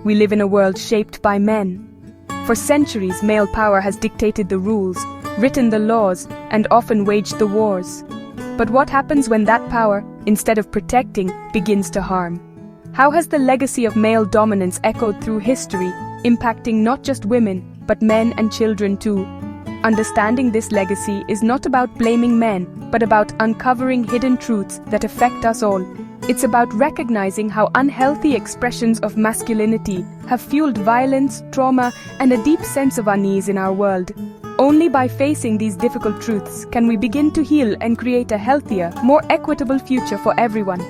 we live in a world shaped by men. For centuries, male power has dictated the rules, written the laws, and often waged the wars. But what happens when that power, instead of protecting, begins to harm? How has the legacy of male dominance echoed through history, impacting not just women, but men and children too? Understanding this legacy is not about blaming men, but about uncovering hidden truths that affect us all. It's about recognizing how unhealthy expressions of masculinity have fueled violence, trauma, and a deep sense of unease in our world. Only by facing these difficult truths can we begin to heal and create a healthier, more equitable future for everyone.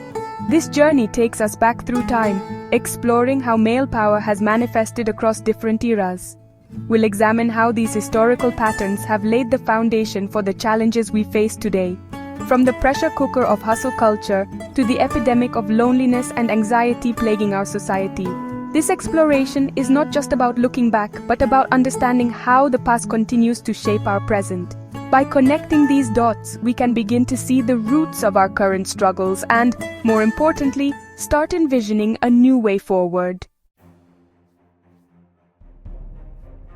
This journey takes us back through time, exploring how male power has manifested across different eras. We'll examine how these historical patterns have laid the foundation for the challenges we face today. From the pressure cooker of hustle culture to the epidemic of loneliness and anxiety plaguing our society, this exploration is not just about looking back, but about understanding how the past continues to shape our present. By connecting these dots, we can begin to see the roots of our current struggles and, more importantly, start envisioning a new way forward.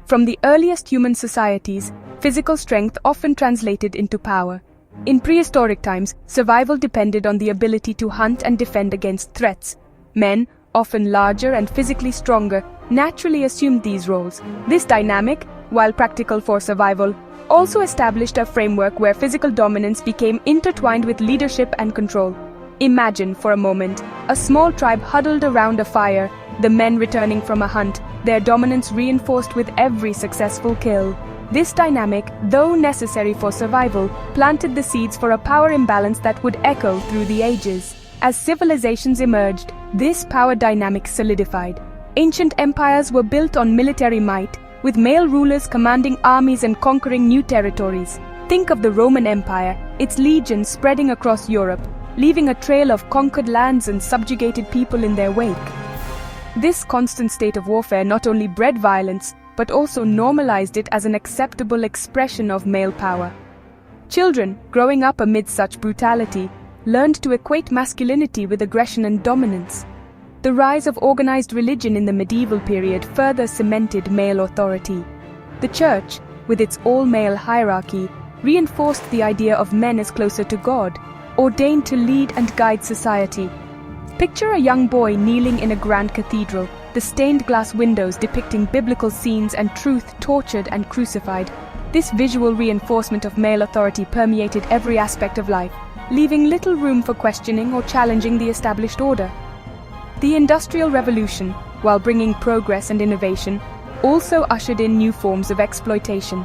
From the earliest human societies, physical strength often translated into power. In prehistoric times, survival depended on the ability to hunt and defend against threats. Men, often larger and physically stronger, naturally assumed these roles. This dynamic, while practical for survival, also established a framework where physical dominance became intertwined with leadership and control. Imagine, for a moment, a small tribe huddled around a fire, the men returning from a hunt, their dominance reinforced with every successful kill. This dynamic, though necessary for survival, planted the seeds for a power imbalance that would echo through the ages. As civilizations emerged, this power dynamic solidified. Ancient empires were built on military might, with male rulers commanding armies and conquering new territories. Think of the Roman Empire, its legions spreading across Europe, leaving a trail of conquered lands and subjugated people in their wake. This constant state of warfare not only bred violence, but also normalized it as an acceptable expression of male power. Children, growing up amid such brutality, learned to equate masculinity with aggression and dominance. The rise of organized religion in the medieval period further cemented male authority. The church, with its all-male hierarchy, reinforced the idea of men as closer to God, ordained to lead and guide society. Picture a young boy kneeling in a grand cathedral, the stained glass windows depicting biblical scenes and truth tortured and crucified. This visual reinforcement of male authority permeated every aspect of life, leaving little room for questioning or challenging the established order. The Industrial Revolution, while bringing progress and innovation, also ushered in new forms of exploitation.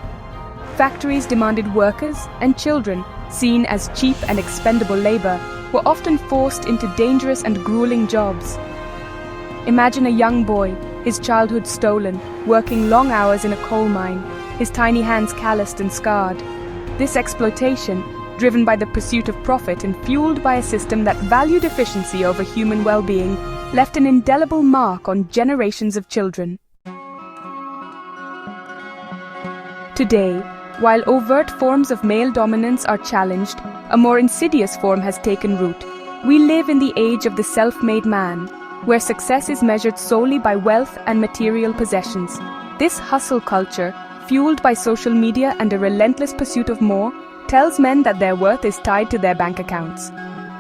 Factories demanded workers, and children, seen as cheap and expendable labor, were often forced into dangerous and grueling jobs. Imagine a young boy, his childhood stolen, working long hours in a coal mine, his tiny hands calloused and scarred. This exploitation, driven by the pursuit of profit and fueled by a system that valued efficiency over human well-being, left an indelible mark on generations of children. Today, while overt forms of male dominance are challenged, a more insidious form has taken root. We live in the age of the self-made man, where success is measured solely by wealth and material possessions. This hustle culture, fueled by social media and a relentless pursuit of more, tells men that their worth is tied to their bank accounts.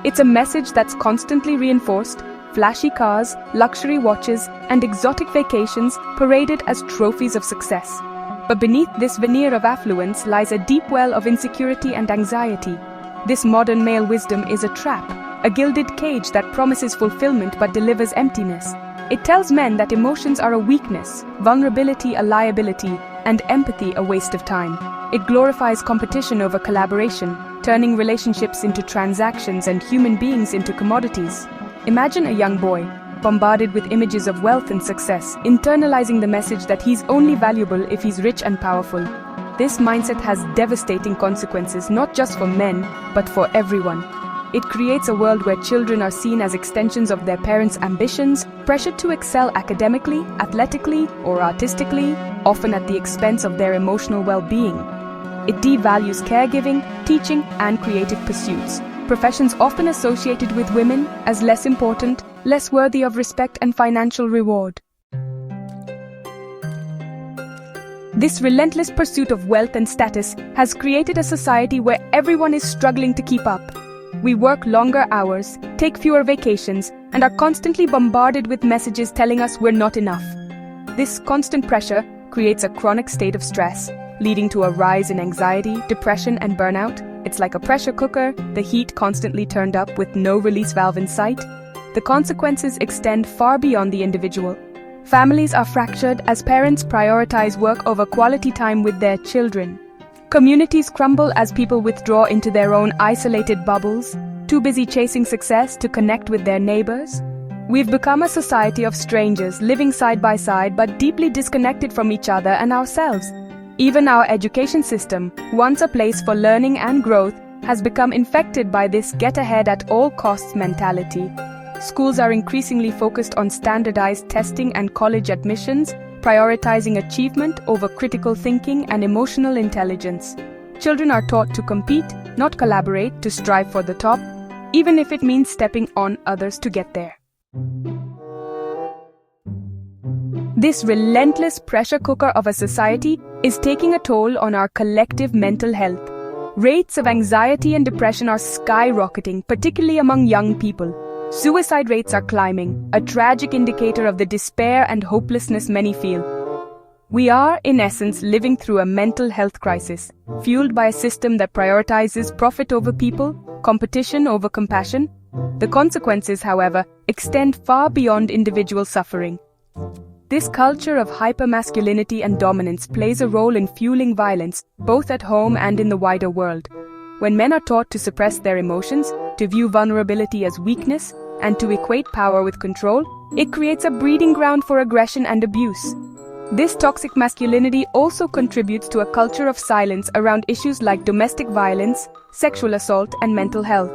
It's a message that's constantly reinforced. Flashy cars, luxury watches, and exotic vacations paraded as trophies of success. But beneath this veneer of affluence lies a deep well of insecurity and anxiety. This modern male wisdom is a trap, a gilded cage that promises fulfillment but delivers emptiness. It tells men that emotions are a weakness, vulnerability a liability, and empathy a waste of time. It glorifies competition over collaboration, turning relationships into transactions and human beings into commodities. Imagine a young boy, bombarded with images of wealth and success, internalizing the message that he's only valuable if he's rich and powerful. This mindset has devastating consequences not just for men, but for everyone. It creates a world where children are seen as extensions of their parents' ambitions, pressured to excel academically, athletically, or artistically, often at the expense of their emotional well-being. It devalues caregiving, teaching, and creative pursuits, professions often associated with women as less important, less worthy of respect and financial reward. This relentless pursuit of wealth and status has created a society where everyone is struggling to keep up. We work longer hours, take fewer vacations, and are constantly bombarded with messages telling us we're not enough. This constant pressure creates a chronic state of stress, leading to a rise in anxiety, depression, and burnout. It's like a pressure cooker, the heat constantly turned up with no release valve in sight. The consequences extend far beyond the individual. Families are fractured as parents prioritize work over quality time with their children. Communities crumble as people withdraw into their own isolated bubbles, too busy chasing success to connect with their neighbors. We've become a society of strangers living side by side but deeply disconnected from each other and ourselves. Even our education system, once a place for learning and growth, has become infected by this get-ahead-at-all-costs mentality. Schools are increasingly focused on standardized testing and college admissions, prioritizing achievement over critical thinking and emotional intelligence. Children are taught to compete, not collaborate, to strive for the top, even if it means stepping on others to get there. This relentless pressure cooker of a society is taking a toll on our collective mental health. Rates of anxiety and depression are skyrocketing, particularly among young people. Suicide rates are climbing, a tragic indicator of the despair and hopelessness many feel. We are, in essence, living through a mental health crisis, fueled by a system that prioritizes profit over people, competition over compassion. The consequences, however, extend far beyond individual suffering. This culture of hypermasculinity and dominance plays a role in fueling violence, both at home and in the wider world. When men are taught to suppress their emotions, to view vulnerability as weakness, and to equate power with control, it creates a breeding ground for aggression and abuse. This toxic masculinity also contributes to a culture of silence around issues like domestic violence, sexual assault, and mental health.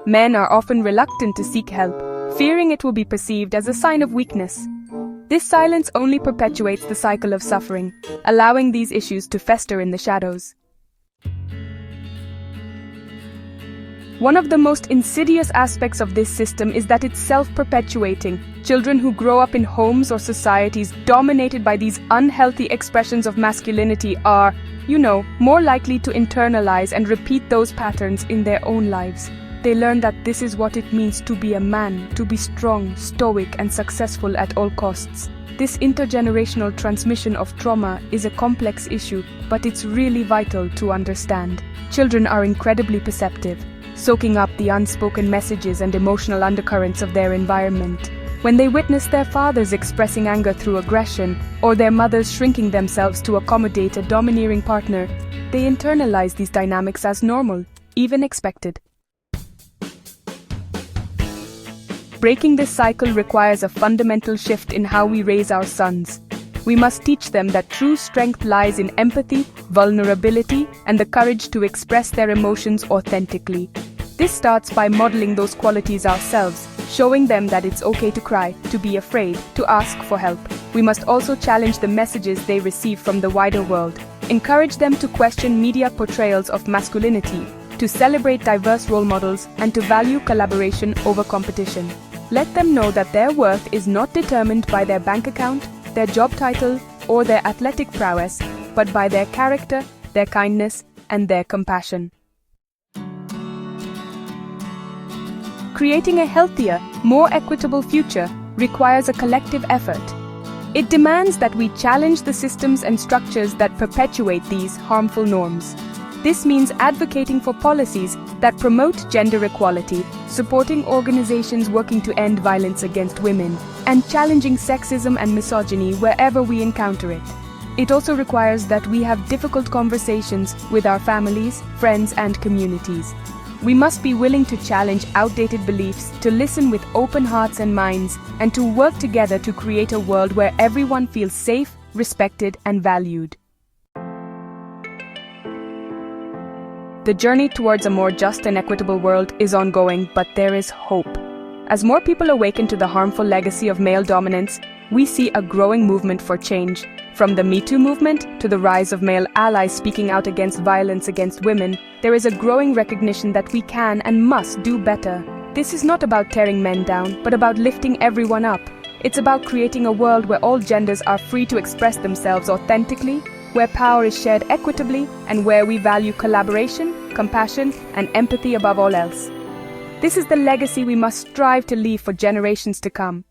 Men are often reluctant to seek help, fearing it will be perceived as a sign of weakness. This silence only perpetuates the cycle of suffering, allowing these issues to fester in the shadows. One of the most insidious aspects of this system is that it's self-perpetuating. Children who grow up in homes or societies dominated by these unhealthy expressions of masculinity are, more likely to internalize and repeat those patterns in their own lives. They learn that this is what it means to be a man, to be strong, stoic, and successful at all costs. This intergenerational transmission of trauma is a complex issue, but it's really vital to understand. Children are incredibly perceptive, soaking up the unspoken messages and emotional undercurrents of their environment. When they witness their fathers expressing anger through aggression, or their mothers shrinking themselves to accommodate a domineering partner, they internalize these dynamics as normal, even expected. Breaking this cycle requires a fundamental shift in how we raise our sons. We must teach them that true strength lies in empathy, vulnerability, and the courage to express their emotions authentically. This starts by modeling those qualities ourselves, showing them that it's okay to cry, to be afraid, to ask for help. We must also challenge the messages they receive from the wider world, encourage them to question media portrayals of masculinity, to celebrate diverse role models, and to value collaboration over competition. Let them know that their worth is not determined by their bank account, their job title, or their athletic prowess, but by their character, their kindness, and their compassion. Creating a healthier, more equitable future requires a collective effort. It demands that we challenge the systems and structures that perpetuate these harmful norms. This means advocating for policies that promote gender equality, supporting organizations working to end violence against women, and challenging sexism and misogyny wherever we encounter it. It also requires that we have difficult conversations with our families, friends, and communities. We must be willing to challenge outdated beliefs, to listen with open hearts and minds, and to work together to create a world where everyone feels safe, respected, and valued. The journey towards a more just and equitable world is ongoing, but there is hope. As more people awaken to the harmful legacy of male dominance, we see a growing movement for change. From the Me Too movement to the rise of male allies speaking out against violence against women, there is a growing recognition that we can and must do better. This is not about tearing men down, but about lifting everyone up. It's about creating a world where all genders are free to express themselves authentically, where power is shared equitably and where we value collaboration, compassion, and empathy above all else. This is the legacy we must strive to leave for generations to come.